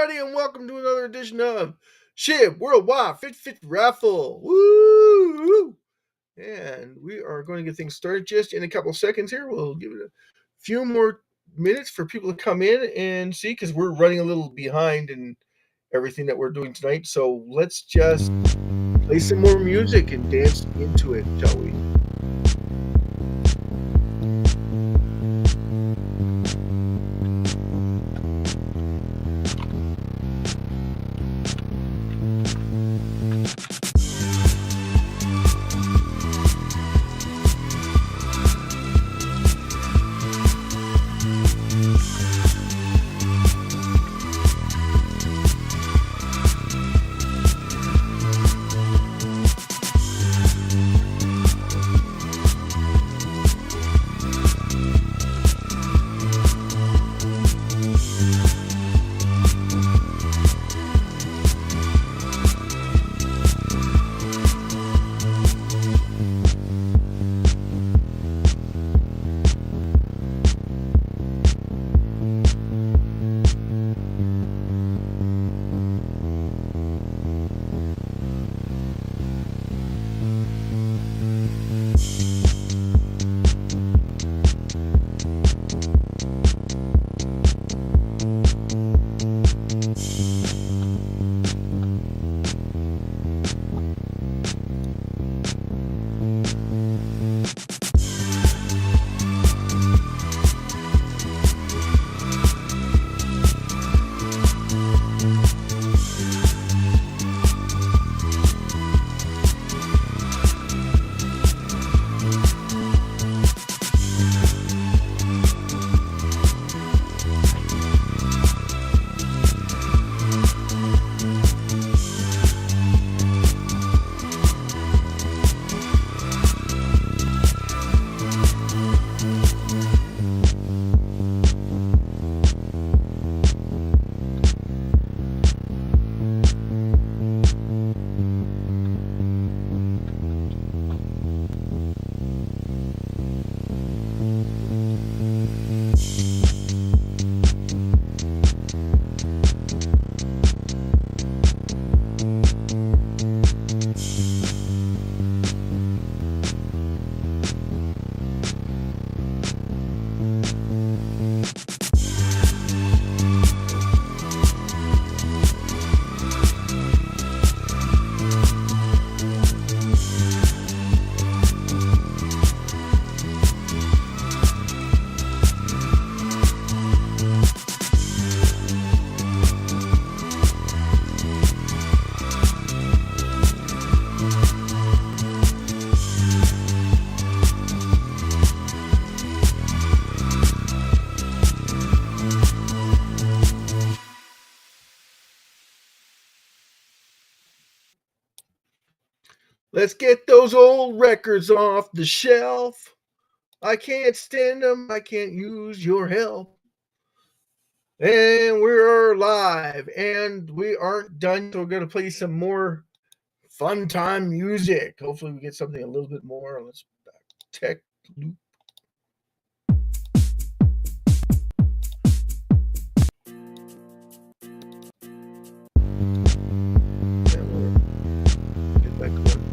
everybody, and welcome to another edition of SHIB Worldwide 50/50 Raffle. Woo! And we are going to get things started just in a couple of seconds here. We'll give it a few more minutes for people to come in and see, because we're running a little behind in everything that we're doing tonight. So let's just play some more music and dance into it, shall we? Let's get those old records off the shelf. I can't stand them. I can't use your help. And we're live, and we aren't done. So we're going to play some more fun time music. Hopefully we get something a little bit more. Let's tech loop. Get back going.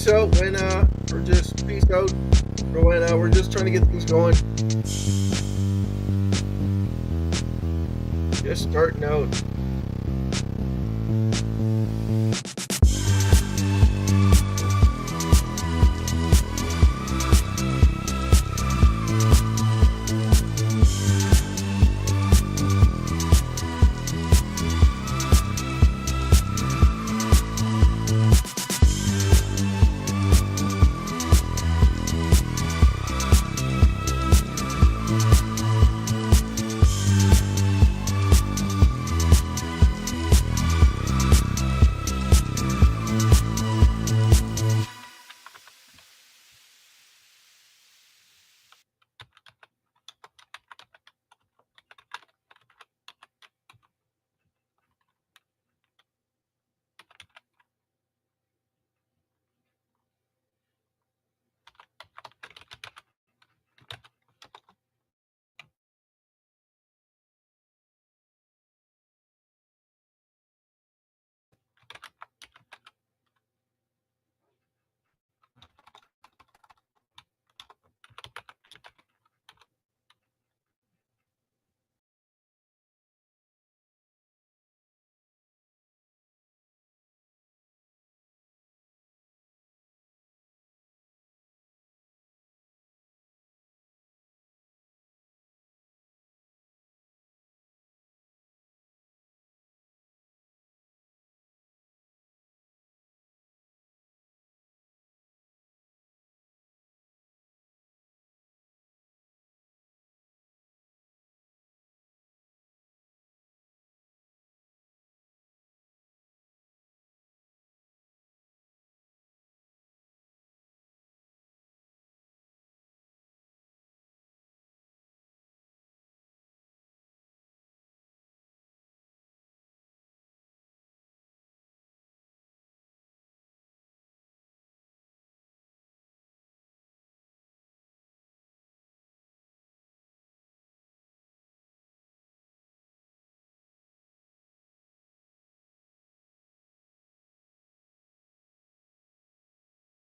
peace out, Wena, or just peace out, Rowena. We're just trying to get things going. Just starting out.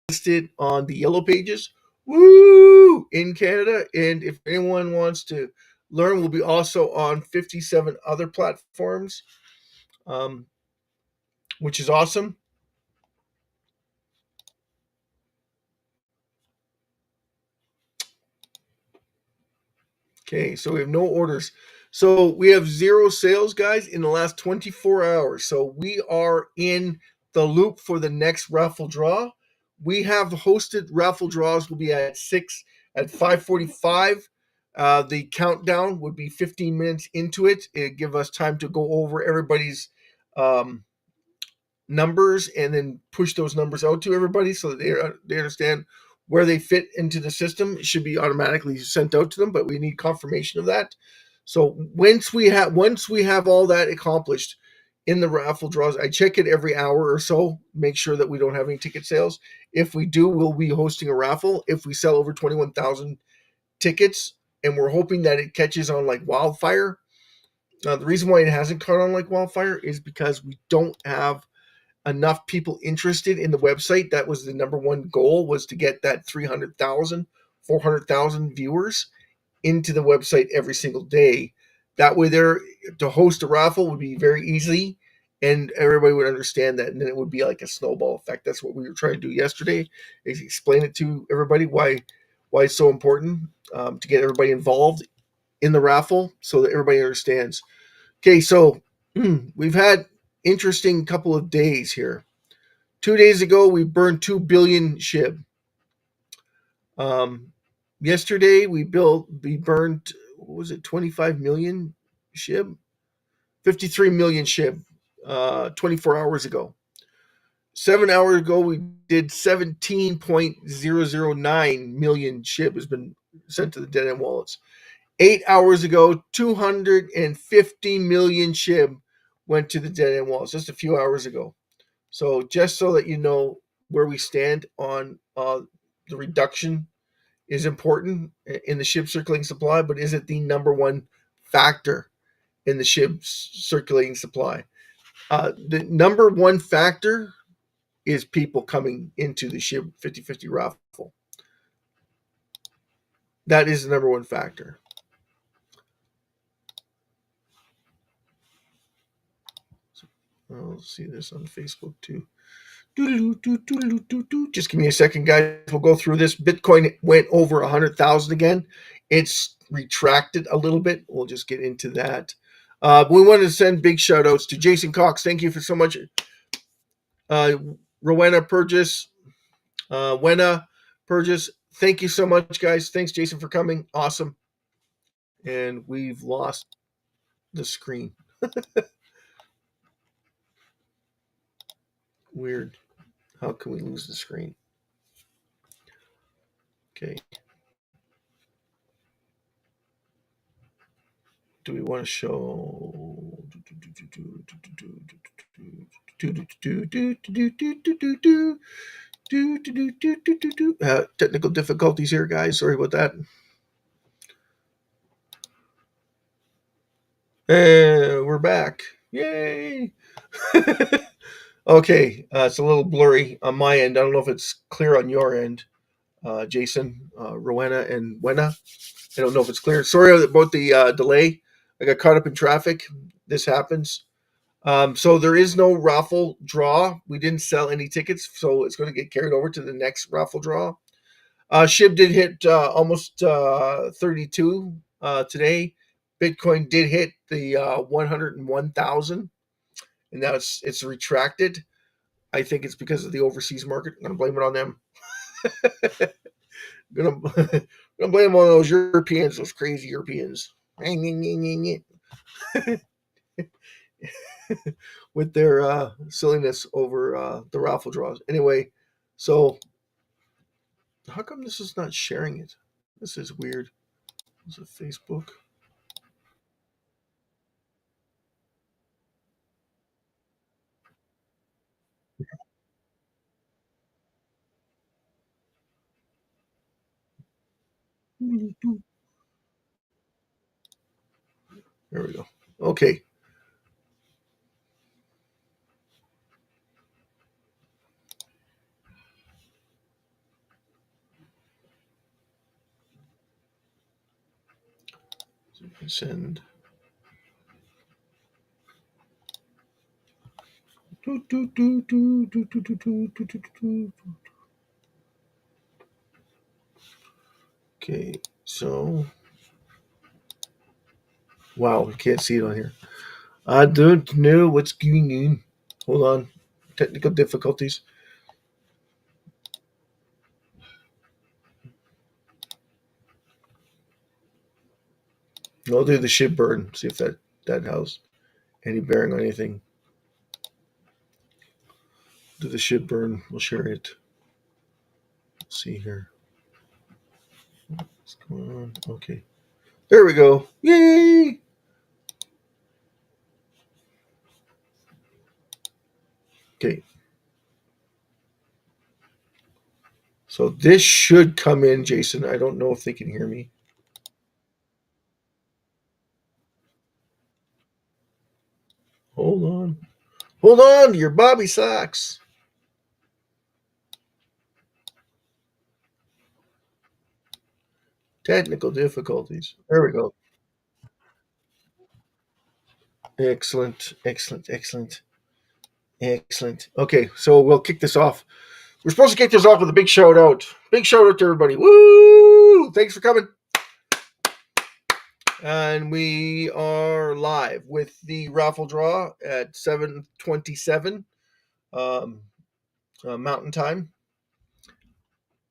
Listed on the yellow pages. Woo! In Canada. And if anyone wants to learn, we'll be also on 57 other platforms, um, which is awesome. Okay, so we have no orders. So we have 0 sales, guys, in the last 24 hours. So we are in the loop for the next raffle draw. We have hosted raffle draws will be at 5:45. The countdown would be 15 minutes into it. It give us time to go over everybody's um, numbers and then push those numbers out to everybody so that they understand where they fit into the system. It should be automatically sent out to them, but we need confirmation of that. So once we have all that accomplished in the raffle draws, I check it every hour or so, make sure that we don't have any ticket sales. If we do, we'll be hosting a raffle. If we sell over 21,000 tickets, and we're hoping that it catches on like wildfire. The reason why it hasn't caught on like wildfire is because we don't have enough people interested in the website. That was the number one goal, was to get that 300,000, 400,000 viewers into the website every single day. That way there to host a raffle would be very easy and everybody would understand that, and then it would be like a snowball effect. That's what we were trying to do yesterday, is explain it to everybody why it's so important, to get everybody involved in the raffle so that everybody understands. Okay, so we've had interesting couple of days here. 2 days ago, we burned 2 billion SHIB. Um, Yesterday, we burned, what was it, 25 million SHIB? 53 million SHIB 24 hours ago. 7 hours ago, we did 17.009 million SHIB has been sent to the dead end wallets. 8 hours ago, 250 million SHIB went to the dead end wallets just a few hours ago. So just so that you know where we stand on the reduction is important in the SHIB circulating supply, but is it the number one factor in the SHIB circulating supply? The number one factor is people coming into the SHIB 50/50 raffle. That is the number one factor. I'll see this on Facebook too. Just give me a second, guys. We'll go through this. Bitcoin went over 100,000 again. It's retracted a little bit. We'll just get into that. We want to send big shout outs to Jason Cox. Thank you for so much. Rowena Purgis. Wena Purgis. Thank you so much, guys. Thanks, Jason, for coming. Awesome. And we've lost the screen. Weird. How can we lose the screen? Okay. Do we want to show technical difficulties here, guys? Sorry about that. And we're back. Yay! Okay, it's a little blurry on my end. I don't know if it's clear on your end, Jason, Rowena, and Wena. I don't know if it's clear. Sorry about the delay. I got caught up in traffic. This happens. So there is no raffle draw. We didn't sell any tickets, so it's going to get carried over to the next raffle draw. SHIB did hit almost 32 today. Bitcoin did hit the 101,000, and now it's retracted. I think it's because of the overseas market. I'm going to blame it on them. I'm going to blame on those Europeans, those crazy Europeans. With their silliness over the raffle draws. Anyway, so how come this is not sharing it? This is weird. Is it Facebook? There we go. Okay. So you can send. Okay, so wow, I can't see it on here. I don't know what's going on. Hold on, technical difficulties. I'll do the SHIB burn. See if that has any bearing on anything. Do the SHIB burn. We'll share it. Let's see here. What's going on? Okay. There we go. Yay! Okay. So this should come in, Jason. I don't know if they can hear me. Hold on. Hold on to your Bobby socks. Technical difficulties. There we go. Excellent. Excellent. Excellent. Excellent. Okay, so we'll kick this off. We're supposed to kick this off with a big shout out. Big shout out to everybody. Woo! Thanks for coming. And we are live with the raffle draw at 7:27 Mountain Time.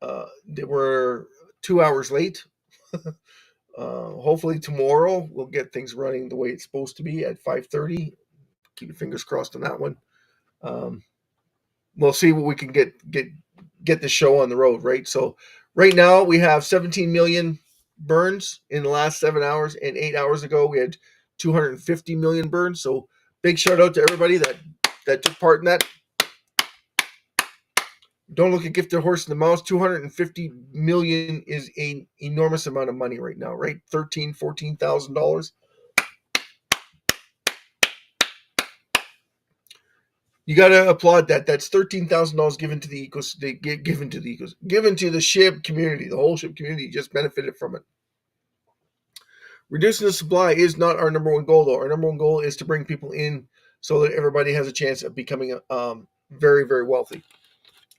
We're 2 hours late. Hopefully tomorrow we'll get things running the way it's supposed to be at 5:30. Keep your fingers crossed on that one. We'll see what we can get the show on the road, right? So right now we have 17 million burns in the last 7 hours, and 8 hours ago we had 250 million burns. So big shout out to everybody that took part in that. Don't look a gifted horse in the mouth. 250 million is an enormous amount of money right now, right? $14,000. You got to applaud that. That's $13,000 given to the given to the SHIB community. The whole SHIB community just benefited from it. Reducing the supply is not our number one goal, though. Our number one goal is to bring people in so that everybody has a chance of becoming very, very wealthy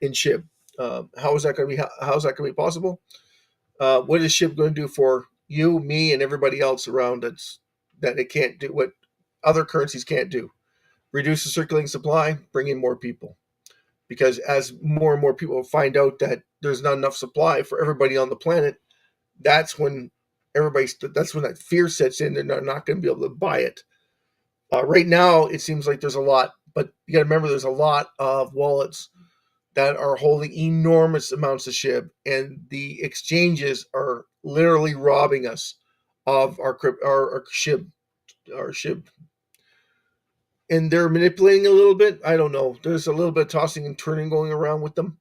in SHIB. How is that going to be? How is that going to be possible? What is SHIB going to do for you, me, and everybody else around that it can't do? What other currencies can't do? Reduce the circulating supply, bring in more people. Because as more and more people find out that there's not enough supply for everybody on the planet, that's when that's when that fear sets in. They're not going to be able to buy it. Right now, it seems like there's a lot, but you got to remember there's a lot of wallets that are holding enormous amounts of SHIB, and the exchanges are literally robbing us of our SHIB, and they're manipulating a little bit. I don't know. There's a little bit of tossing and turning going around with them.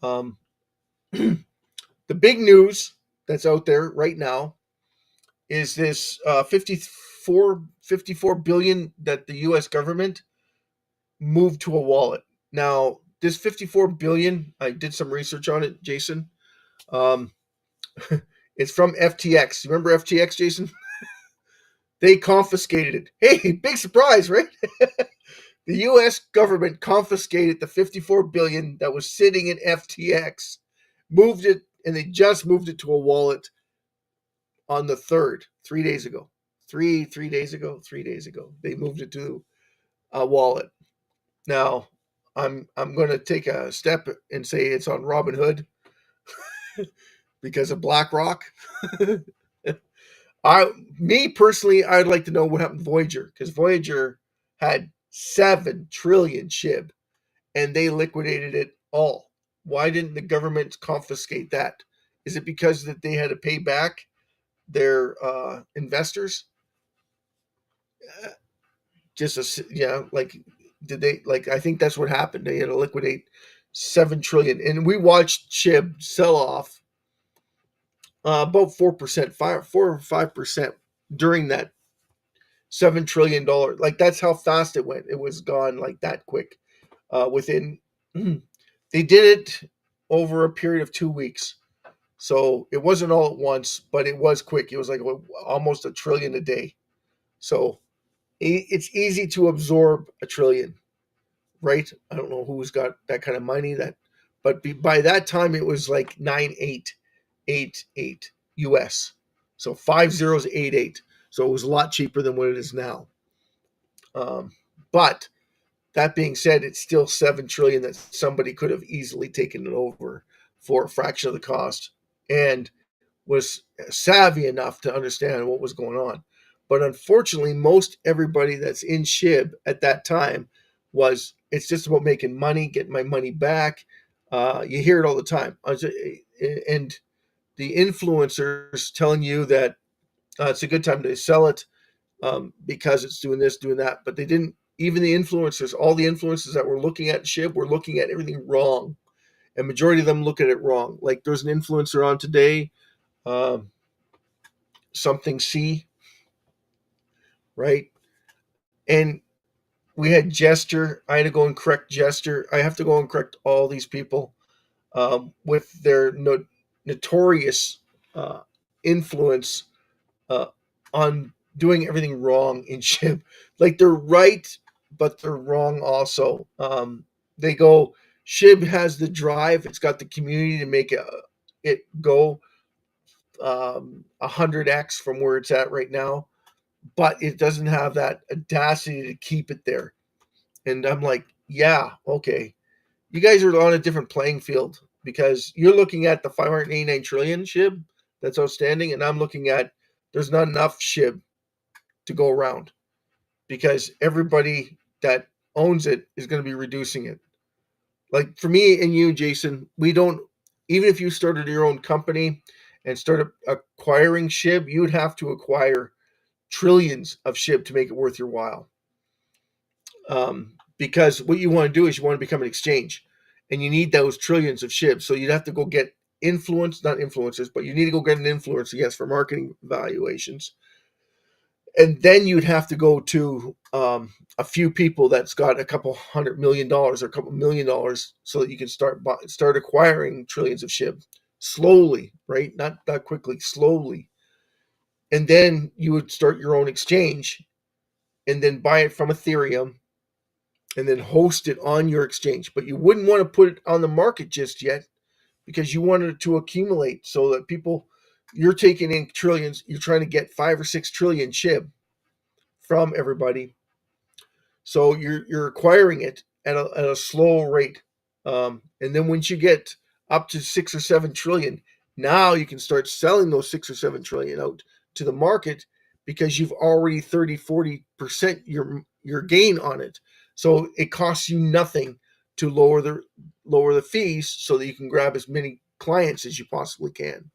The big news that's out there right now is this 54 billion that the U.S. government moved to a wallet. Now, this 54 billion, I did some research on it, Jason. It's from FTX. Remember FTX, Jason? They confiscated it. Hey, big surprise, right? The U.S. government confiscated the 54 billion that was sitting in FTX, moved it, and they just moved it to a wallet on the 3rd, 3 days ago. 3 days ago, they moved it to a wallet. Now, I'm going to take a step and say it's on Robinhood because of BlackRock. Me personally, I'd like to know what happened to Voyager, because Voyager had 7 trillion SHIB and they liquidated it all. Why didn't the government confiscate that? Is it because that they had to pay back their investors? Did they, like, I think that's what happened. They had to liquidate 7 trillion, and we watched SHIB sell off about 4%, 4 or 5% during that $7 trillion. Like, that's how fast it went. It was gone like that quick. Within they did it over a period of 2 weeks, so it wasn't all at once, but it was quick. It was like almost a trillion a day. So it's easy to absorb a trillion, right? I don't know who's got that kind of money, but by that time it was like 9888 US. So 5088. So it was a lot cheaper than what it is now. But that being said, it's still 7 trillion that somebody could have easily taken it over for a fraction of the cost and was savvy enough to understand what was going on. But unfortunately, most everybody that's in SHIB at that time it's just about making money, getting my money back. You hear it all the time. And the influencers telling you that it's a good time to sell it because it's doing this, doing that. But they didn't, even the influencers, all the influencers that were looking at SHIB were looking at everything wrong. And majority of them look at it wrong. Like, there's an influencer on today, something C, right? And we had Jester. I had to go and correct Jester. I have to go and correct all these people with their notorious influence on doing everything wrong in SHIB. Like, they're right, but they're wrong also. They go, SHIB has the drive. It's got the community to make it go 100x from where it's at right now, but it doesn't have that audacity to keep it there. And I'm like, yeah, okay. You guys are on a different playing field, because you're looking at the 589 trillion SHIB that's outstanding, and I'm looking at there's not enough SHIB to go around, because everybody that owns it is going to be reducing it. Like, for me and you, Jason, we don't, even if you started your own company and started acquiring SHIB, you would have to acquire trillions of SHIB to make it worth your while. Because what you want to do is you want to become an exchange, and you need those trillions of SHIB. So you'd have to go get not influencers, but you need to go get an influencer, yes, for marketing valuations. And then you'd have to go to a few people that's got a couple $100 million or a couple $1 million so that you can start acquiring trillions of SHIB slowly, right? Not quickly, slowly. And then you would start your own exchange and then buy it from Ethereum and then host it on your exchange. But you wouldn't want to put it on the market just yet because you wanted it to accumulate so that people, you're taking in trillions, you're trying to get 5 or 6 trillion SHIB from everybody. So you're acquiring it at a slow rate, and then once you get up to 6 or 7 trillion, now you can start selling those 6 or 7 trillion out to the market because you've already 30-40% your gain on it. So it costs you nothing to lower the fees so that you can grab as many clients as you possibly can.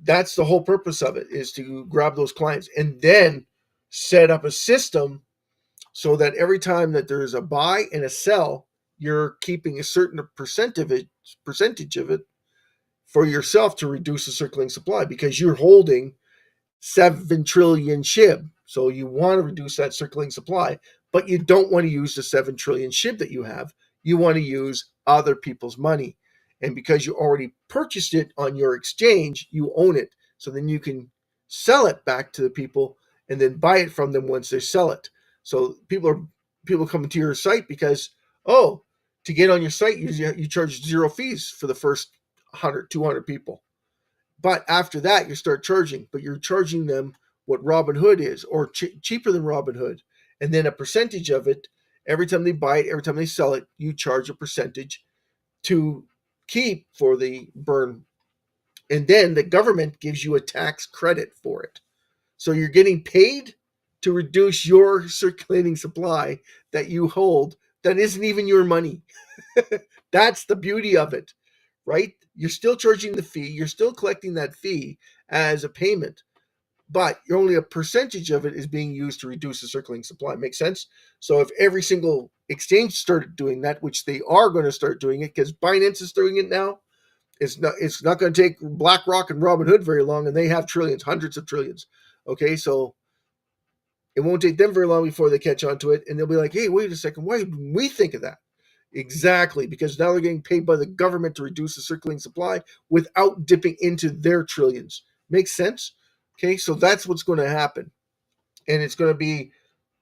That's the whole purpose of it, is to grab those clients and then set up a system so that every time that there's a buy and a sell, you're keeping a certain percentage of it for yourself to reduce the circulating supply because you're holding 7 trillion SHIB. So you want to reduce that circulating supply, but you don't want to use the 7 trillion SHIB that you have. You want to use other people's money. And because you already purchased it on your exchange, you own it. So then you can sell it back to the people and then buy it from them once they sell it. So people coming to your site because, oh, to get on your site, you charge zero fees for the first 100, 200 people. But after that, you start charging, but you're charging them what Robinhood is, or cheaper than Robinhood. And then a percentage of it, every time they buy it, every time they sell it, you charge a percentage to keep for the burn. And then the government gives you a tax credit for it. So you're getting paid to reduce your circulating supply that you hold that isn't even your money. That's the beauty of it, right? You're still charging the fee, you're still collecting that fee as a payment, but only a percentage of it is being used to reduce the circulating supply. Makes sense? So if every single exchange started doing that, which they are going to start doing it because Binance is doing it now, it's not going to take BlackRock and Robinhood very long, and they have trillions, hundreds of trillions. Okay, so it won't take them very long before they catch on to it, and they'll be like, "Hey, wait a second, why didn't we think of that?" Exactly, because now they're getting paid by the government to reduce the circulating supply without dipping into their trillions. Makes sense? Okay, so that's what's going to happen, and it's going to be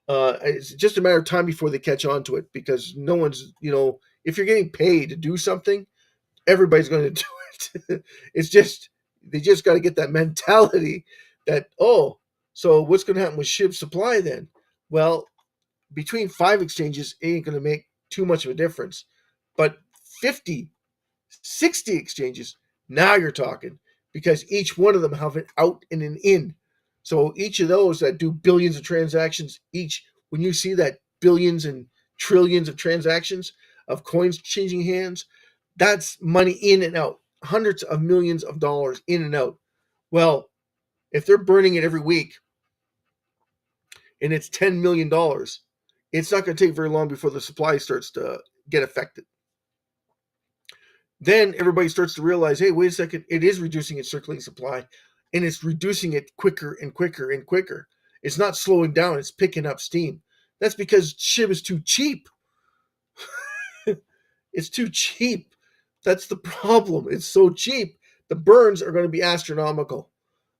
it's just a matter of time before they catch on to it because no one's, if you're getting paid to do something, everybody's going to do it. It's just they just got to get that mentality that, oh, so what's going to happen with SHIB supply then? Well, between 5 exchanges, it ain't going to make too much of a difference. But 50, 60 exchanges, now you're talking because each one of them have an out and an in. So each of those that do billions of transactions, each, when you see that billions and trillions of transactions of coins changing hands, that's money in and out, hundreds of millions of dollars in and out. Well, if they're burning it every week and it's $10 million, it's not going to take very long before the supply starts to get affected. Then everybody starts to realize, hey, wait a second, it is reducing its circulating supply, and it's reducing it quicker and quicker and quicker. It's not slowing down, it's picking up steam. That's because SHIB is too cheap. It's too cheap. That's the problem. It's so cheap. The burns are going to be astronomical.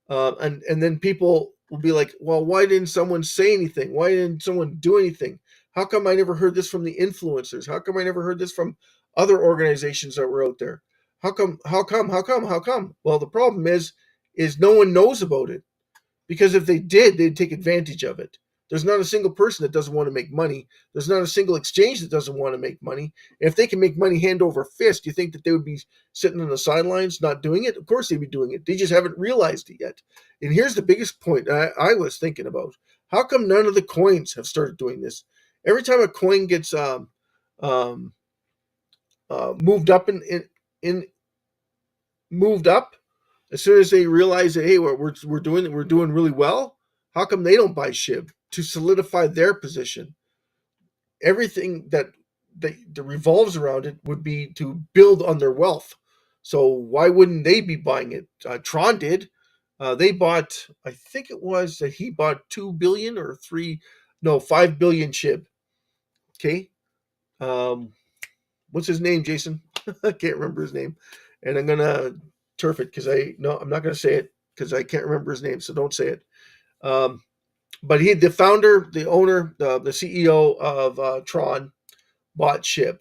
And then people will be like, well, why didn't someone say anything? Why didn't someone do anything? How come I never heard this from the influencers? How come I never heard this from other organizations that were out there? How come? Well, the problem is no one knows about it. Because if they did, they'd take advantage of it. There's not a single person that doesn't want to make money. There's not a single exchange that doesn't want to make money. And if they can make money hand over fist, you think that they would be sitting on the sidelines not doing it? Of course they'd be doing it. They just haven't realized it yet. And here's the biggest point I was thinking about. How come none of the coins have started doing this? Every time a coin gets um, moved up in moved up, as soon as they realize that, hey, we're doing really well, how come they don't buy SHIB to solidify their position? Everything that revolves around it would be to build on their wealth. So why wouldn't they be buying it? Tron did. They bought, I think it was that he bought 2 billion or no, 5 billion SHIB. Okay. Um, what's his name, Jason? I can't remember his name, and I'm gonna turf it because I'm not gonna say it because I can't remember his name, so don't say it. Um, but the founder, the owner, the CEO of Tron bought SHIB.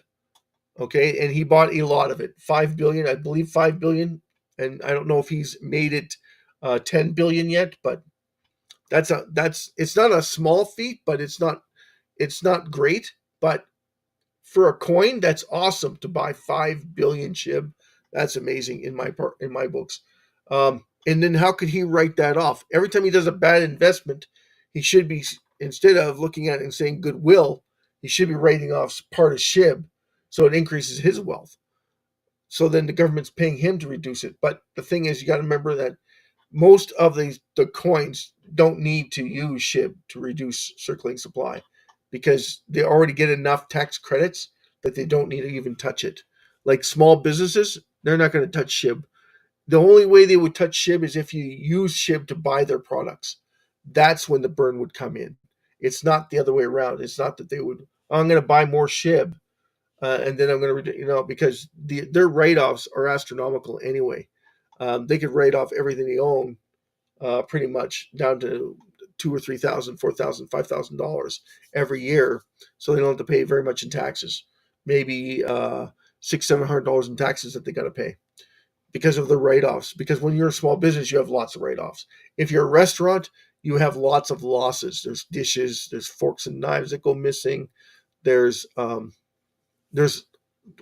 Okay, and he bought a lot of it, 5 billion, I believe, 5 billion, and I don't know if he's made it 10 billion yet, but that's it's not a small feat, but it's not great, but for a coin, that's awesome to buy 5 billion SHIB. That's amazing in my books. And then how could he write that off? Every time he does a bad investment, he should be, instead of looking at it and saying goodwill, he should be writing off part of SHIB, so it increases his wealth. So then the government's paying him to reduce it. But the thing is, you got to remember that most of the coins don't need to use SHIB to reduce circulating supply because they already get enough tax credits that they don't need to even touch it. Like small businesses, they're not going to touch SHIB. The only way they would touch SHIB is if you use SHIB to buy their products. That's when the burn would come in. It's not the other way around. It's not that they would, oh, I'm going to buy more SHIB, and then I'm going to, because their write-offs are astronomical anyway. They could write off everything they own, pretty much down to two or $3,000, $4,000, $5,000 every year, so they don't have to pay very much in taxes. Maybe $600-$700 in taxes that they got to pay because of the write-offs. Because when you're a small business, you have lots of write-offs. If you're a restaurant, you have lots of losses. There's dishes, there's forks and knives that go missing. There's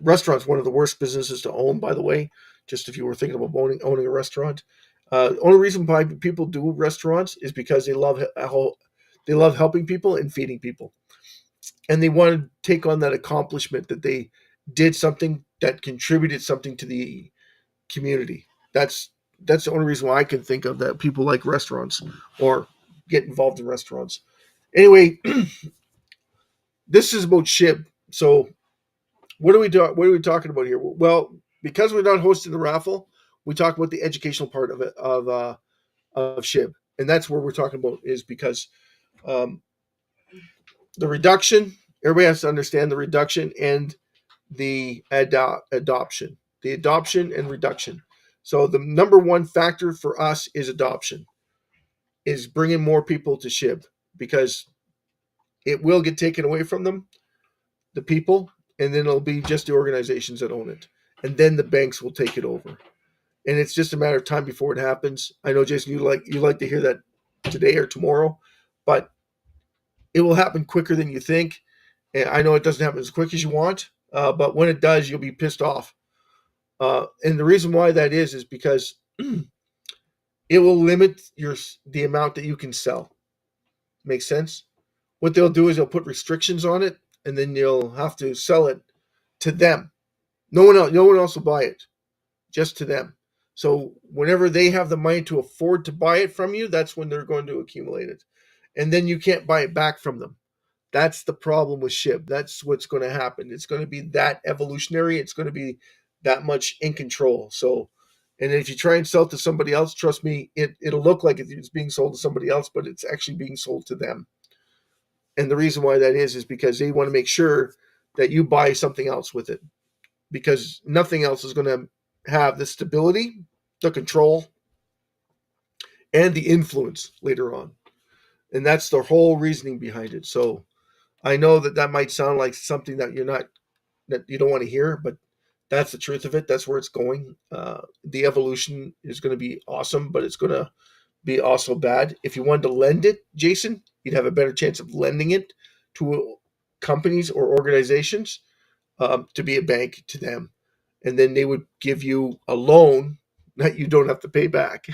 restaurants, one of the worst businesses to own, by the way. Just if you were thinking about owning a restaurant, only reason why people do restaurants is because they love helping people and feeding people, and they want to take on that accomplishment that they did something that contributed something to the community. That's the only reason why I can think of that people like restaurants or get involved in restaurants. Anyway, this is about SHIB. So what are we talking about here? Well, because we're not hosting the raffle, we talk about the educational part of it of SHIB, and that's where we're talking about is because um, the reduction. Everybody has to understand the reduction and the adoption, the adoption and reduction. So the number one factor for us is adoption, is bringing more people to SHIB because it will get taken away from them, the people, and then it'll be just the organizations that own it, and then the banks will take it over, and it's just a matter of time before it happens. I know, Jason, you like to hear that today or tomorrow, but it will happen quicker than you think. And I know it doesn't happen as quick as you want, but when it does, you'll be pissed off. And the reason why that is because it will limit the amount that you can sell. Makes sense? What they'll do is they'll put restrictions on it, and then you'll have to sell it to them. No one else will buy it, just to them. So whenever they have the money to afford to buy it from you, that's when they're going to accumulate it, and then you can't buy it back from them. That's the problem with SHIB. That's what's going to happen. It's going to be that evolutionary. It's going to be that much in control. So, and if you try and sell it to somebody else, trust me, it'll look like it's being sold to somebody else, but it's actually being sold to them. And the reason why that is because they want to make sure that you buy something else with it, because nothing else is going to have the stability, the control, and the influence later on. And that's the whole reasoning behind it. So I know that might sound like something that you don't want to hear, but that's the truth of it. That's where it's going. The evolution is going to be awesome, but it's going to be also bad. If you wanted to lend it, Jason, you'd have a better chance of lending it to companies or organizations, to be a bank to them, and then they would give you a loan that you don't have to pay back.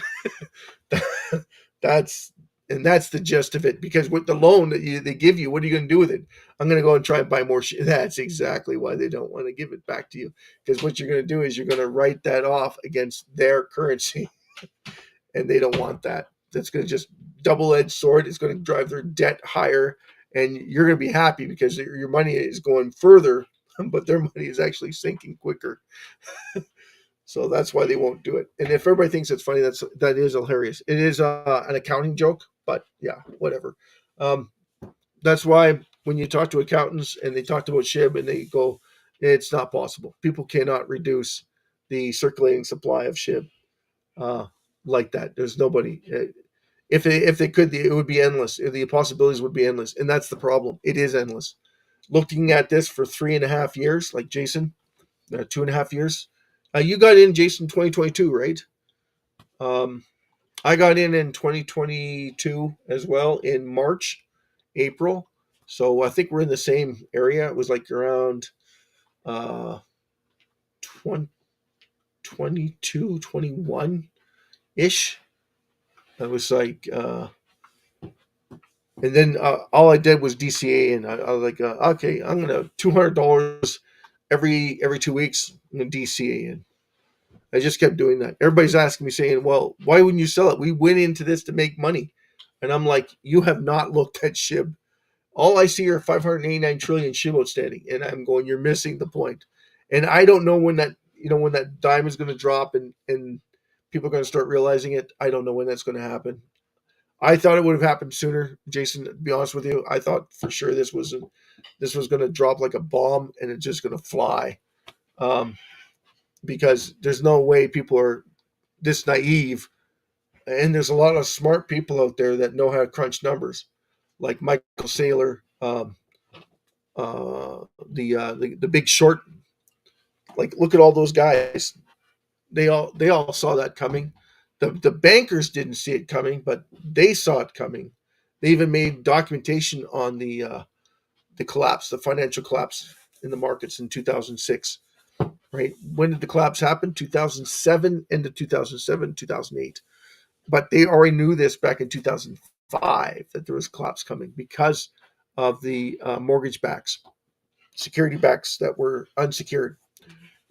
that's that's the gist of it. Because with the loan that they give you, what are you going to do with it? I'm going to go and try and buy more shit. That's exactly why they don't want to give it back to you. Because what you're going to do is you're going to write that off against their currency, and they don't want that. That's going to just double-edged sword. It's going to drive their debt higher, and you're going to be happy because your money is going further, but their money is actually sinking quicker. So that's why they won't do it. And if everybody thinks it's funny, that is hilarious. It is an accounting joke, but yeah, whatever. Um, that's why when you talk to accountants and they talk about SHIB and they go, it's not possible. People cannot reduce the circulating supply of SHIB uh, like that. There's nobody. If they could, it would be endless. The possibilities would be endless, and that's the problem. It is endless. Looking at this for 3.5 years, like Jason, 2.5 years. You got in, Jason, 2022, right? Um, I got in 2022 as well in March, April. So I think we're in the same area. It was like around uh, 20, 22, 21 ish. It was like, and then all I did was DCA, and I was like, okay, I'm gonna $200 every 2 weeks. I'm gonna DCA in. I just kept doing that. Everybody's asking me, saying, "Well, why wouldn't you sell it? We went into this to make money." And I'm like, "You have not looked at SHIB. All I see are 589 trillion SHIB outstanding." And I'm going, "You're missing the point." And I don't know when that dime is going to drop and people are going to start realizing it. I don't know when that's going to happen. I thought it would have happened sooner, Jason. To be honest with you, I thought for sure this was going to drop like a bomb and it's just going to fly. Um, because there's no way people are this naive, and there's a lot of smart people out there that know how to crunch numbers, like Michael Saylor, the Big Short. Like, look at all those guys. They all saw that coming. The bankers didn't see it coming, but they saw it coming. They even made documentation on the collapse, the financial collapse in the markets in 2006. Right? When did the collapse happen? 2007, end of 2007, 2008. But they already knew this back in 2005 that there was a collapse coming because of the mortgage backs, security backs that were unsecured,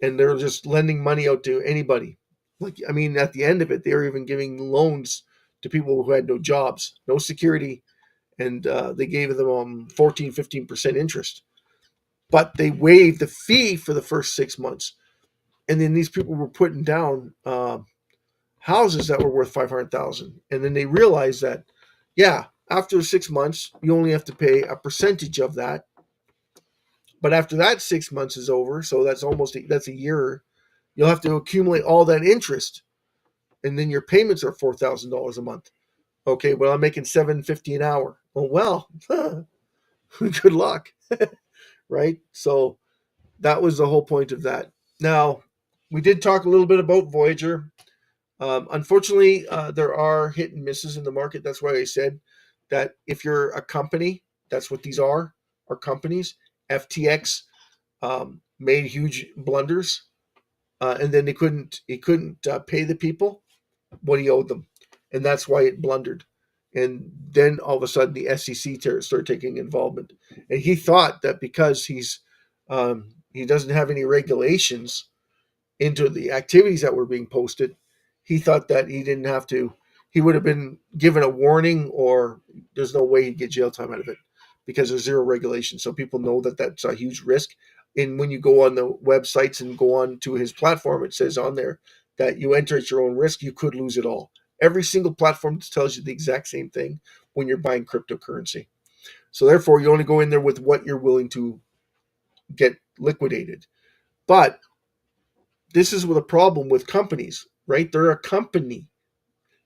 and they're just lending money out to anybody. Like, I mean, at the end of it, they were even giving loans to people who had no jobs, no security, and they gave them 14, 15% interest. But they waived the fee for the first 6 months, and then these people were putting down houses that were worth 500,000, and then they realized that, yeah, after 6 months you only have to pay a percentage of that, but after that 6 months is over, so that's a year, you'll have to accumulate all that interest, and then your payments are $4,000 a month. Okay, well, I'm making $750 an hour. Well, good luck. Right? So that was the whole point of that. Now, we did talk a little bit about Voyager. Unfortunately, there are hit and misses in the market. That's why I said that if you're a company, that's what these are companies. FTX made huge blunders, and then he couldn't pay the people what he owed them, and that's why it blundered. And then all of a sudden, the SEC started taking involvement, and he thought that because he doesn't have any regulations into the activities that were being posted, he thought that he didn't have to. He would have been given a warning, or there's no way he'd get jail time out of it because there's zero regulation. So people know that that's a huge risk. And when you go on the websites and go on to his platform, it says on there that you enter at your own risk. You could lose it all. Every single platform tells you the exact same thing when you're buying cryptocurrency. So therefore, you only go in there with what you're willing to get liquidated. But this is with a problem with companies, right? They're a company.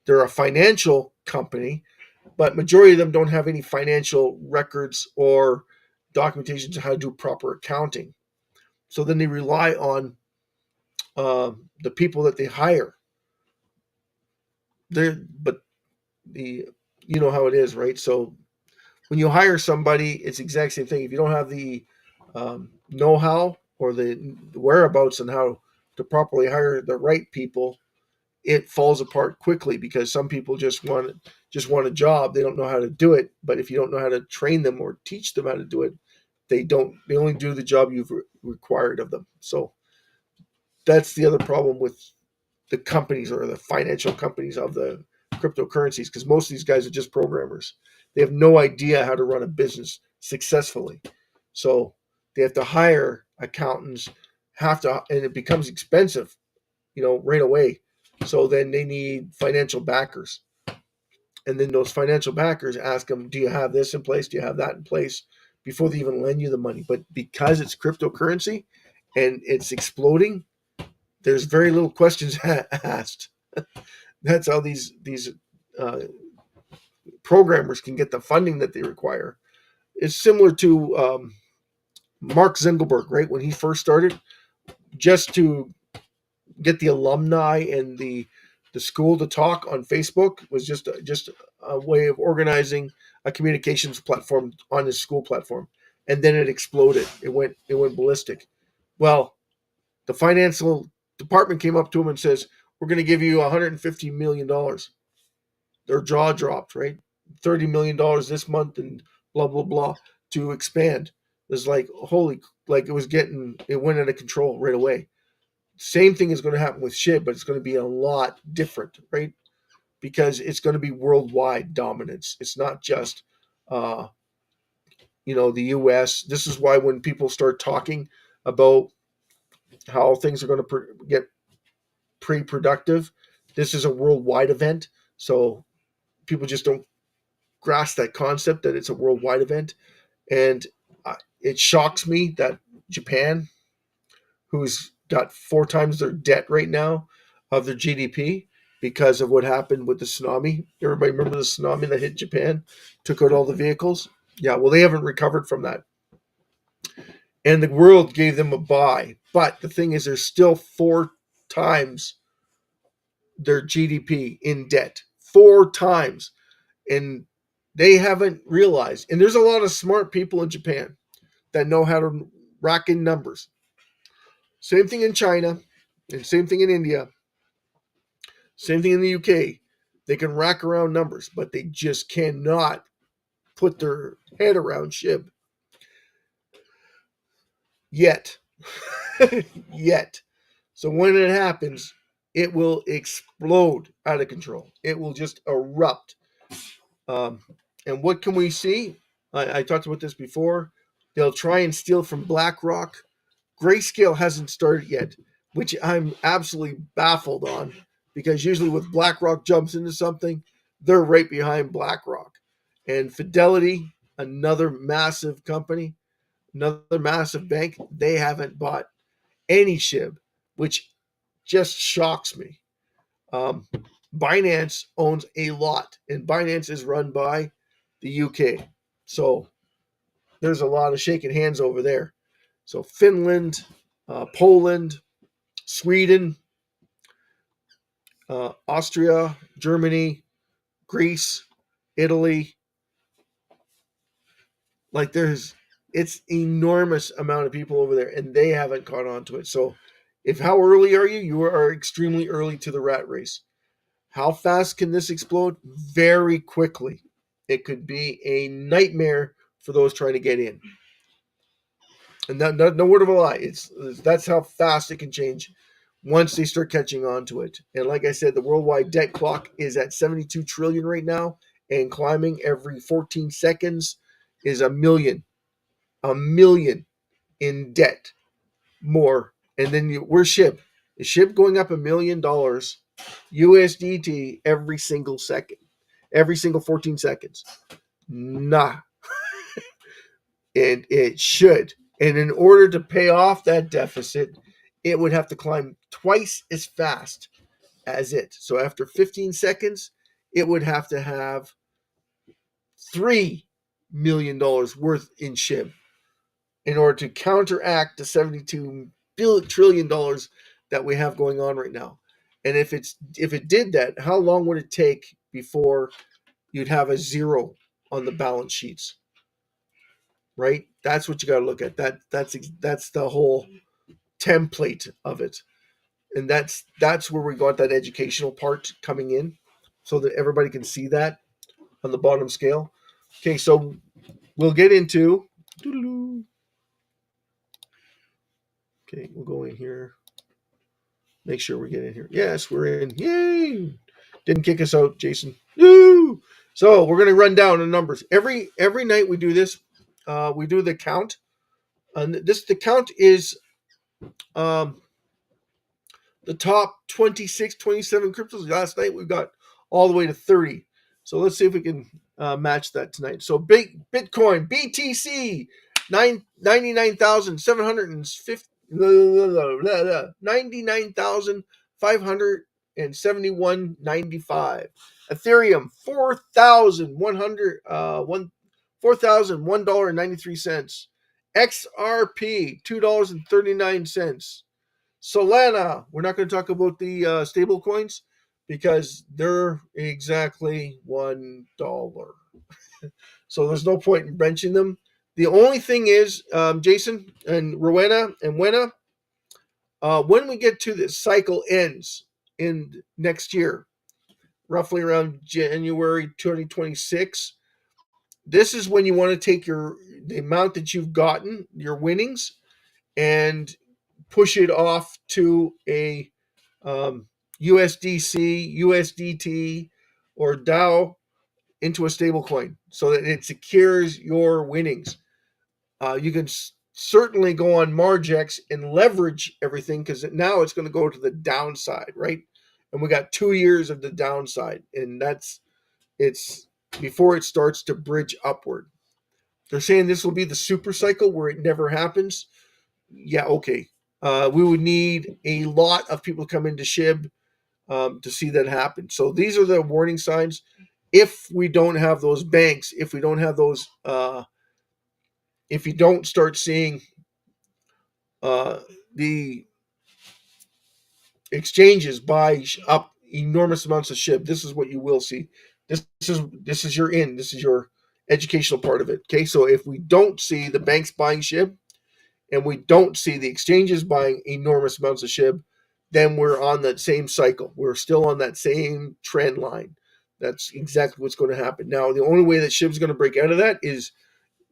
They're a financial company, but majority of them don't have any financial records or documentation to how to do proper accounting. So then they rely on the people that they hire. But the you know how it is, right? So when you hire somebody, it's the exact same thing. If you don't have the know-how or the whereabouts on how to properly hire the right people, it falls apart quickly because some people just want a job. They don't know how to do it. But if you don't know how to train them or teach them how to do it, they only do the job you've required of them. So that's the other problem with the companies or the financial companies of the cryptocurrencies, because most of these guys are just programmers. They have no idea how to run a business successfully. So they have to hire accountants, and it becomes expensive. right away. So then they need financial backers. And then those financial backers ask them, do you have this in place? Do you have that in place? Before they even lend you the money. But because it's cryptocurrency and it's exploding, there's very little questions asked. That's how these uh, programmers can get the funding that they require. It's similar to Mark Zuckerberg, right? When he first started, just to get the alumni and the school to talk on Facebook was just a way of organizing a communications platform on his school platform, and then it exploded. It went ballistic. Well, the financial department came up to him and says, "We're going to give you $150 million." Their jaw dropped, right? $30 million this month and blah blah blah to expand. It was like holy, like it went out of control right away. Same thing is going to happen with SHIB, but it's going to be a lot different, right? Because it's going to be worldwide dominance. It's not just, uh, the U.S. This is why when people start talking about how things are going to get pre-productive, this is a worldwide event. So people just don't grasp that concept that it's a worldwide event, and it shocks me that Japan, who's got 4 times their debt right now of their GDP because of what happened with the tsunami. Everybody remember the tsunami that hit Japan, took out all the vehicles? Yeah, well, they haven't recovered from that. And the world gave them a buy. But the thing is, they're still 4 times their GDP in debt. 4 times. And they haven't realized. And there's a lot of smart people in Japan that know how to rack in numbers. Same thing in China, and same thing in India, same thing in the UK. They can rack around numbers, but they just cannot put their head around SHIB yet. Yet. So when it happens, it will explode out of control. It will just erupt. Um, and what can we see? I talked about this before. They'll try and steal from BlackRock. Grayscale hasn't started yet, which I'm absolutely baffled on because usually when BlackRock jumps into something, they're right behind BlackRock. And Fidelity, another massive company, another massive bank, they haven't bought any SHIB, which just shocks me. Um, Binance owns a lot, and Binance is run by the UK. So there's a lot of shaking hands over there. So Finland, Poland, Sweden, Austria, Germany, Greece, Italy. Like it's enormous amount of people over there, and they haven't caught on to it. So, if how early are you? You are extremely early to the rat race. How fast can this explode? Very quickly. It could be a nightmare for those trying to get in. And no word of a lie. That's how fast it can change once they start catching on to it. And like I said, the worldwide debt clock is at 72 trillion right now and climbing every 14 seconds is a million in debt more. And then we're SHIB. Is SHIB going up $1 million USDT every single second, every single 14 seconds? Nah. And it should. And in order to pay off that deficit, it would have to climb twice as fast as it. So after 15 seconds, it would have to have $3 million worth in SHIB in order to counteract the $72 trillion that we have going on right now. And if it did that, how long would it take before you'd have a zero on the balance sheets? Right? That's what you got to look at. That's the whole template of it, and that's where we got that educational part coming in, so that everybody can see that on the bottom scale. Okay, so we'll get into. Okay, we'll go in here. Make sure we get in here. Yes, we're in. Yay! Didn't kick us out, Jason. Woo! So we're gonna run down the numbers every night. We do this. We do the count, and the count is um, the top 26, 27 cryptos. Last night we got all the way to 30. So let's see if we can match that tonight. So big Bitcoin, BTC, 99,750. 99,571.95. Ethereum, 4,100 $4,001.93. XRP, $2.39. Solana, we're not going to talk about the stable coins because they're exactly $1. So there's no point in benching them. The only thing is, Jason and Rowena and Wena, when we get to this cycle ends in next year, roughly around January 2026, this is when you want to take the amount that you've gotten, your winnings, and push it off to a USDC, USDT, or DAO into a stable coin so that it secures your winnings. You can certainly go on Margex and leverage everything because now it's going to go to the downside, right? And we got 2 years of the downside, and it's before it starts to bridge upward. They're saying this will be the super cycle where it never happens. Yeah, okay. We would need a lot of people to come into SHIB to see that happen. So these are the warning signs. If we don't have those banks, if we don't have those, if you don't start seeing the exchanges buy up enormous amounts of SHIB, this is what you will see. This is your in. This is your educational part of it. Okay, so if we don't see the banks buying SHIB, and we don't see the exchanges buying enormous amounts of SHIB, then we're on that same cycle. We're still on that same trend line. That's exactly what's going to happen. Now, the only way that SHIB is going to break out of that is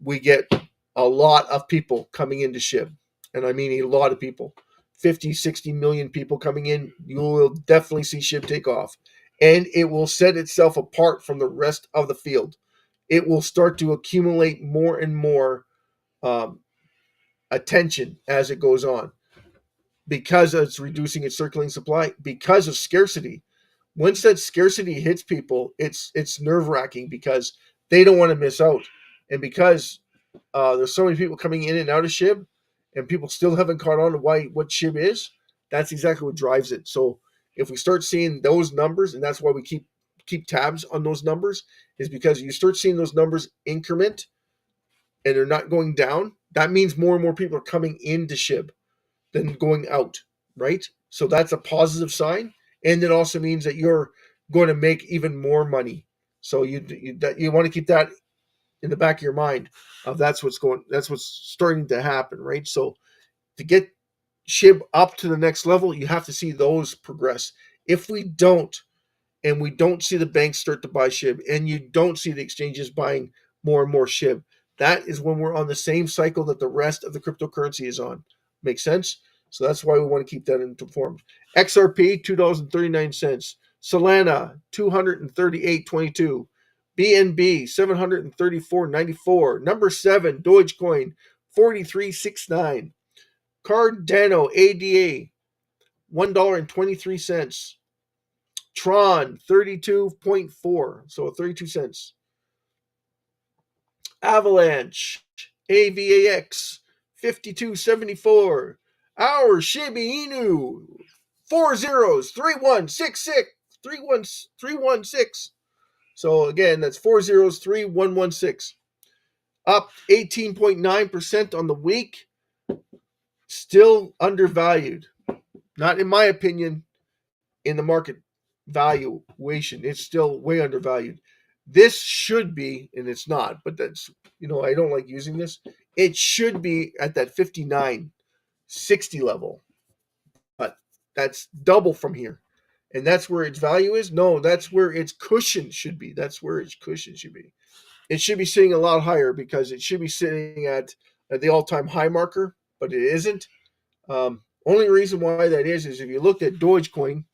we get a lot of people coming into SHIB. And I mean a lot of people. 50, 60 million people coming in. You will definitely see SHIB take off. And it will set itself apart from the rest of the field. It will start to accumulate more and more attention as it goes on because it's reducing its circulating supply because of scarcity. Once that scarcity hits people, it's nerve-wracking because they don't want to miss out, and because there's so many people coming in and out of SHIB, and people still haven't caught on to what SHIB is. That's exactly what drives it. So if we start seeing those numbers, and that's why we keep tabs on those numbers, is because you start seeing those numbers increment and they're not going down, that means more and more people are coming into SHIB than going out, right? So that's a positive sign, and it also means that you're going to make even more money. So you want to keep that in the back of your mind of that's what's starting to happen, right? So to get SHIB up to the next level, you have to see those progress. If we don't, and we don't see the banks start to buy SHIB, and you don't see the exchanges buying more and more SHIB, that is when we're on the same cycle that the rest of the cryptocurrency is on. Make sense? So that's why we want to keep that informed. XRP, $2.39. Solana, $238.22. BNB, $734.94. Number 7, Dogecoin, $43.69. Cardano, ADA, $1.23. Tron, 32.4, so 32 cents. Avalanche, AVAX, 52.74. Our Shiba Inu, 4 zeros, 3166, 316. So again, that's 4 zeros, 3116. Up 18.9% on the week. Still undervalued. Not in my opinion, in the market valuation. It's still way undervalued. This should be, and it's not, but that's, I don't like using this. It should be at that 59.60 level, but that's double from here. And that's where its value is? No, that's where its cushion should be. That's where its cushion should be. It should be sitting a lot higher because it should be sitting at the all-time high marker, but it isn't. Only reason why that is if you looked at Dogecoin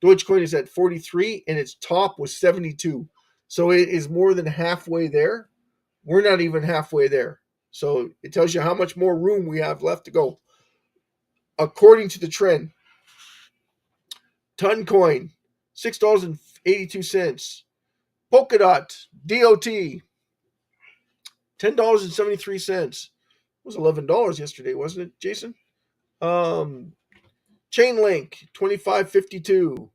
is at 43 and its top was 72. So it is more than halfway there. We're not even halfway there. So it tells you how much more room we have left to go. According to the trend, Ton Coin, $6.82. Polkadot, DOT, $10.73. It was $11 yesterday, wasn't it, Jason? Chainlink, 25.52.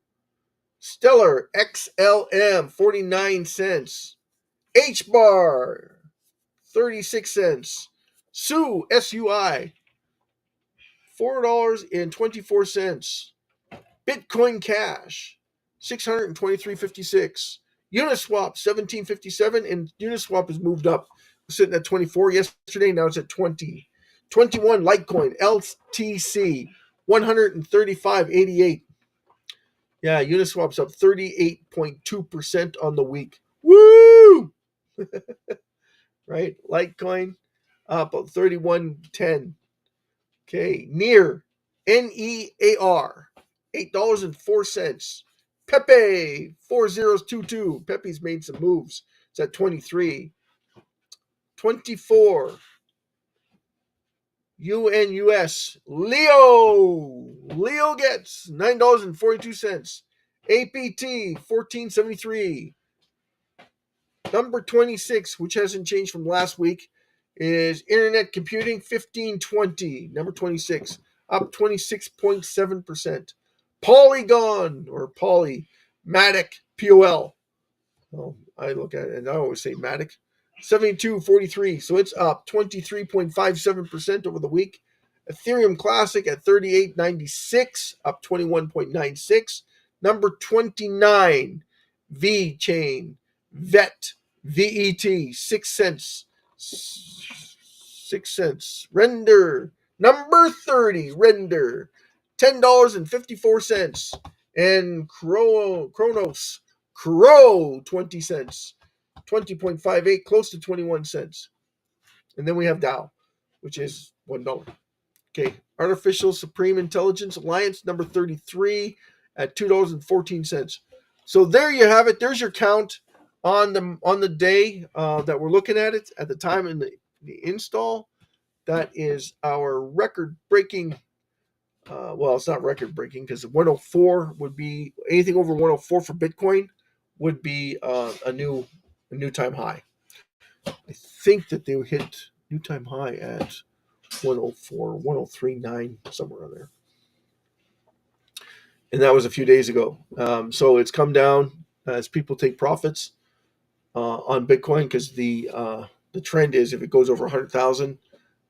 Stellar XLM, 49 cents. HBAR, 36 cents. SUI, $4.24. Bitcoin Cash, 623.56. Uniswap, 17.57, and Uniswap has moved up. It was sitting at 24 yesterday, now it's at 20. 21 Litecoin, LTC, 135.88. Yeah, Uniswap's up 38.2% on the week. Woo! Right? Litecoin up 31.10. Okay, NEAR, $8.04. Pepe, 4022. Pepe's made some moves. It's at 23. 24. UNUS. Leo gets $9.42. APT, 14.73. Number 26, which hasn't changed from last week, is Internet Computing, 1520. Number 26, up 26.7%. Polygon, or Matic, POL. Well, I look at it and I always say Matic. 72.43. So it's up 23.57% over the week. Ethereum Classic at 38.96, up 21.96. Number 29, VeChain, VET, 6 cents. 6 cents. Render, number 30, Render, $10.54. And Kronos, 20 cents. 20.58, close to 21 cents. And then we have Dow, which is $1. Okay, Artificial Supreme Intelligence Alliance, number 33 at $2.14. So there you have it. There's your count on the day that we're looking at it at the time in the install. That is our record-breaking. Well, it's not record-breaking because 104 would be anything over 104 for Bitcoin would be a new time high. I think that they would hit new time high at 104, 103.9, somewhere on there. And that was a few days ago. So it's come down as people take profits on Bitcoin because the trend is if it goes over 100,000,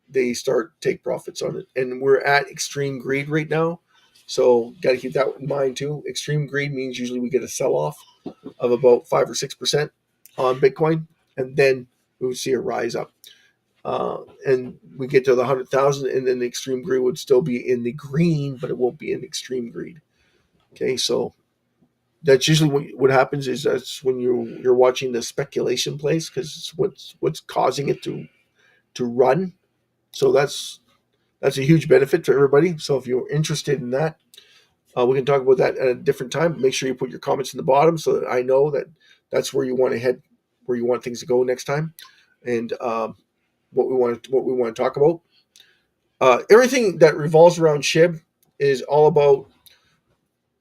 they take profits on it. And we're at extreme greed right now. So got to keep that in mind too. Extreme greed means usually we get a sell-off of about 5 or 6% on Bitcoin, and then we would see a rise up. And we get to the 100,000, and then the extreme greed would still be in the green, but it won't be in extreme greed. Okay, so that's usually what happens is that's when you're watching the speculation plays because it's what's causing it to run. So that's a huge benefit to everybody. So if you're interested in that, we can talk about that at a different time. Make sure you put your comments in the bottom so that I know that that's where you want to head, where you want things to go next time, and what we want to talk about. Everything that revolves around SHIB is all about,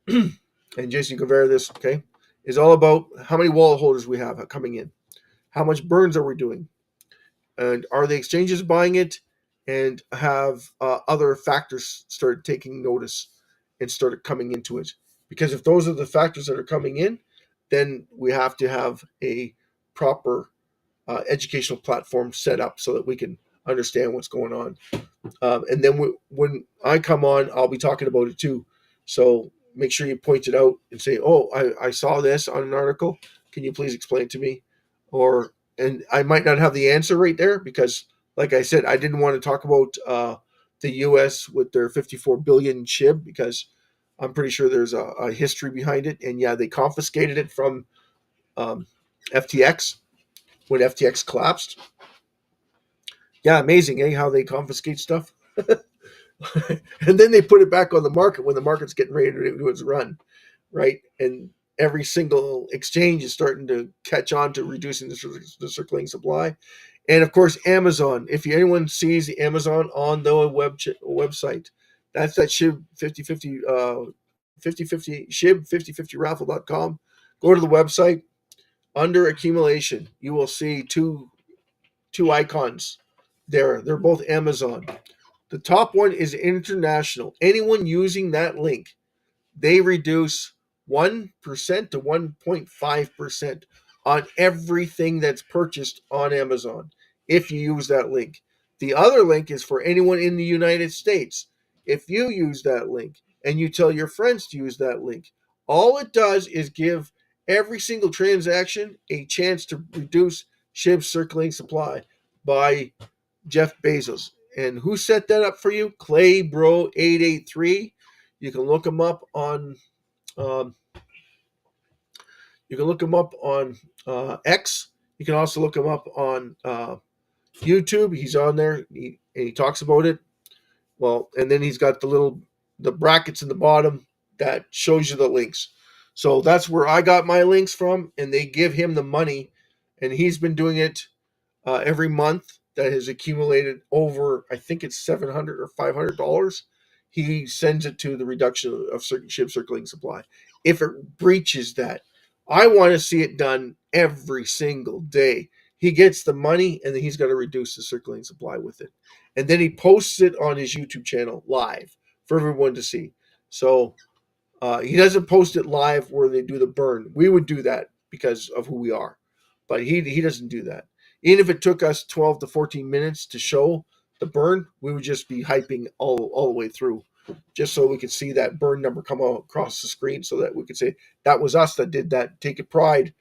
and Jason, you can verify this, okay, is all about how many wallet holders we have coming in, how much burns are we doing, and are the exchanges buying it, and have other factors started taking notice and started coming into it. Because if those are the factors that are coming in, then we have to have a proper educational platform set up so that we can understand what's going on. And then when I come on, I'll be talking about it too. So make sure you point it out and say, oh, I saw this on an article. Can you please explain it to me? And I might not have the answer right there because, like I said, I didn't want to talk about the U.S. with their 54 billion SHIB because I'm pretty sure there's a history behind it. And yeah, they confiscated it from FTX when FTX collapsed. Yeah, amazing, eh? How they confiscate stuff. And then they put it back on the market when the market's getting ready to do its run, right? And every single exchange is starting to catch on to reducing the circulating supply. And of course, Amazon. If anyone sees Amazon on the website, that's that SHIB 50/50 50/50 SHIB 50/50raffle.com. Go to the website. Under accumulation, you will see two icons there. They're both Amazon. The top one is international. Anyone using that link, they reduce 1% to 1.5% on everything that's purchased on Amazon if you use that link. The other link is for anyone in the United States. If you use that link and you tell your friends to use that link, all it does is give every single transaction a chance to reduce SHIB's circulating supply by Jeff Bezos. And who set that up for you? Claybro883. You can look him up on um, X. You can also look him up on YouTube. He's on there. And he talks about it. Well, and then he's got the brackets in the bottom that shows you the links. So that's where I got my links from, and they give him the money, and he's been doing it every month. That has accumulated over, I think it's $700 or $500. He sends it to the reduction of certain SHIB circulating supply. If it breaches that, I want to see it done every single day. He gets the money, and then he's got to reduce the circulating supply with it, and then he posts it on his YouTube channel live for everyone to see. So he doesn't post it live where they do the burn. We would do that because of who we are, but he doesn't do that. Even if it took us 12 to 14 minutes to show the burn, we would just be hyping all the way through, just so we could see that burn number come across the screen, so that we could say that was us that did that, take a pride,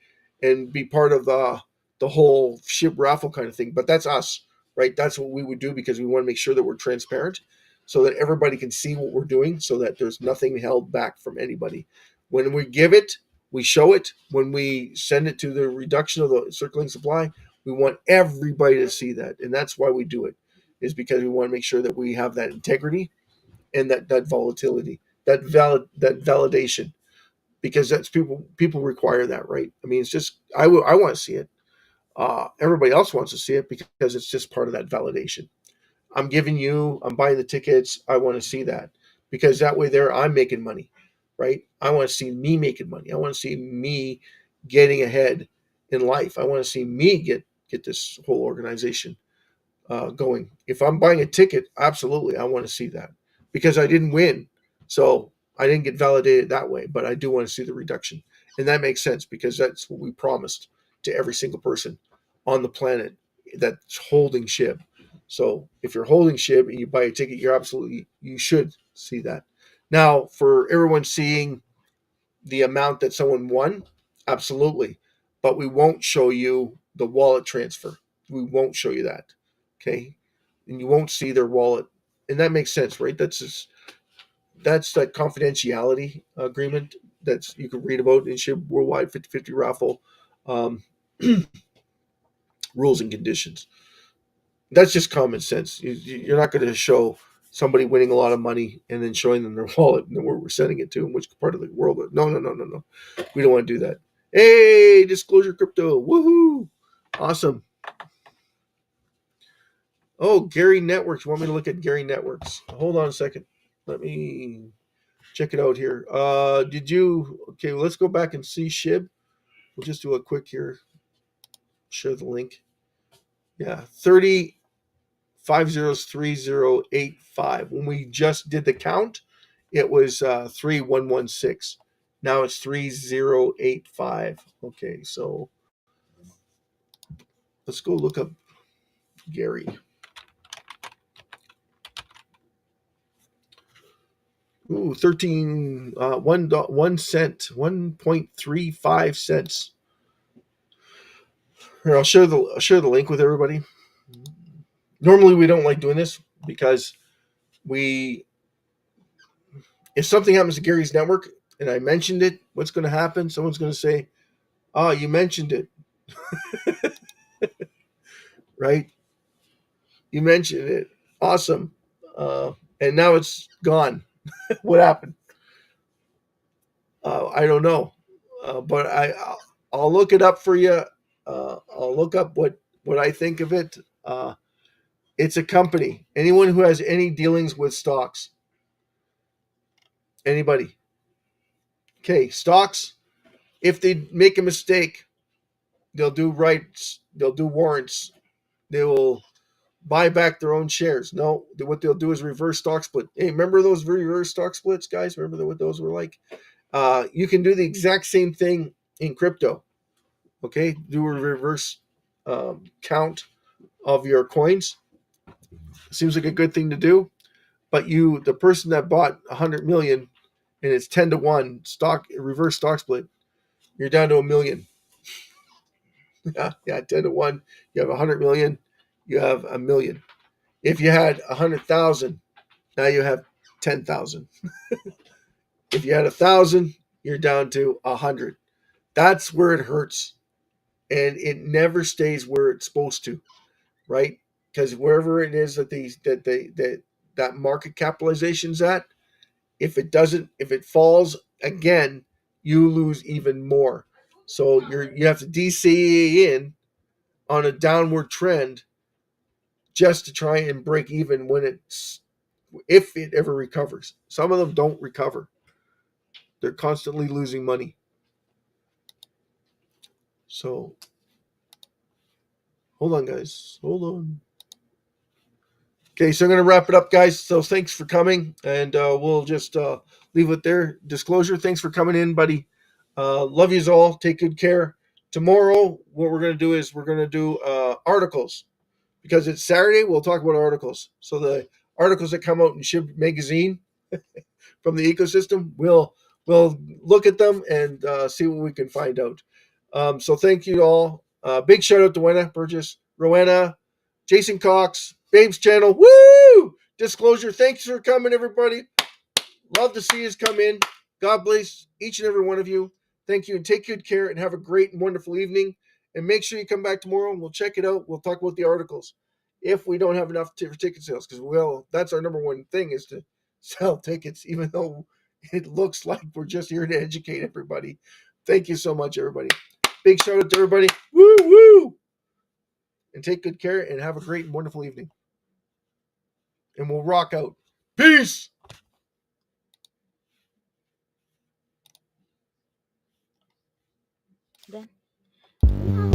and be part of the whole SHIB raffle kind of thing. But that's us, right? That's what we would do because we want to make sure that we're transparent, so that everybody can see what we're doing, so that there's nothing held back from anybody. When we give it, we show it. When we send it to the reduction of the circulating supply, we want everybody to see that. And that's why we do it, is because we want to make sure that we have that integrity and that volatility, that validation, because that's people require that, right? I mean, it's just I want to see it. Everybody else wants to see it because it's just part of that validation. I'm buying the tickets. I want to see that, because that way there I'm making money, right? I want to see me making money. I want to see me getting ahead in life. I want to see me get this whole organization going. If I'm buying a ticket, absolutely, I want to see that, because I didn't win. So I didn't get validated that way, but I do want to see the reduction. And that makes sense, because that's what we promised to every single person on the planet that's holding SHIB. So if you're holding SHIB and you buy a ticket, you should see that. Now, for everyone seeing the amount that someone won, absolutely. But we won't show you the wallet transfer. We won't show you that. Okay. And you won't see their wallet. And that makes sense, right? That's that confidentiality agreement that's you can read about in SHIB Worldwide 50/50 raffle um, rules and conditions. That's just common sense. You're not going to show somebody winning a lot of money and then showing them their wallet and where we're sending it to and which part of the world. No, no, no, no, no. We don't want to do that. Hey, Disclosure Crypto. Woohoo. Awesome. Oh, Gary Networks. You want me to look at Gary Networks? Hold on a second. Let me check it out here. Okay, well, let's go back and see SHIB. We'll just do a quick here. Share the link. Yeah, 30503085. When we just did the count, it was 3116. Now it's 3085. Okay, so let's go look up Gary. Ooh, 1 cent, 1.35 cents. Here, I'll share the link with everybody. Normally we don't like doing this because we if something happens to Gary's network and I mentioned it, what's going to happen? Someone's going to say, "Oh, you mentioned it." Right? You mentioned it. Awesome. And now it's gone. What happened? I don't know. But I'll look it up for you. I'll look up what I think of it. It's a company. Anyone who has any dealings with stocks, anybody, Okay, stocks, if they make a mistake, they'll do rights, they'll do warrants, they will buy back their own shares. No, what they'll do is reverse stock split. Hey, remember those reverse stock splits, guys? Remember what those were like? You can do the exact same thing in crypto. Okay, do a reverse count of your coins. Seems like a good thing to do. But the person that bought 100 million and it's 10-1 stock reverse stock split, you're down to a million. Yeah, 10-1. You have 100 million. You have a million. If you had 100,000, now you have 10,000. If you had 1,000, you're down to 100. That's where it hurts, and it never stays where it's supposed to, right? Because wherever it is that market capitalization's at, if it falls again, you lose even more. So you have to DCA in on a downward trend just to try and break even if it ever recovers. Some of them don't recover. They're constantly losing money. So hold on, guys. Hold on. Okay, so I'm going to wrap it up, guys. So thanks for coming, and we'll just leave it there. Disclosure, thanks for coming in, buddy. Love yous all. Take good care. Tomorrow, what we're going to do is we're going to do articles. Because it's Saturday, we'll talk about articles. So the articles that come out in SHIB magazine from the ecosystem, we'll look at them and see what we can find out. So thank you all. Big shout out to Wenna Burgess, Rowena, Jason Cox, Babe's channel. Woo! Disclosure. Thanks for coming, everybody. Love to see you come in. God bless each and every one of you. Thank you, and take good care, and have a great and wonderful evening. And make sure you come back tomorrow, and we'll check it out. We'll talk about the articles if we don't have enough for ticket sales, because that's our number one thing is to sell tickets, even though it looks like we're just here to educate everybody. Thank you so much, everybody. Big shout out to everybody. Woo woo! And take good care, and have a great and wonderful evening. And we'll rock out. Peace! Then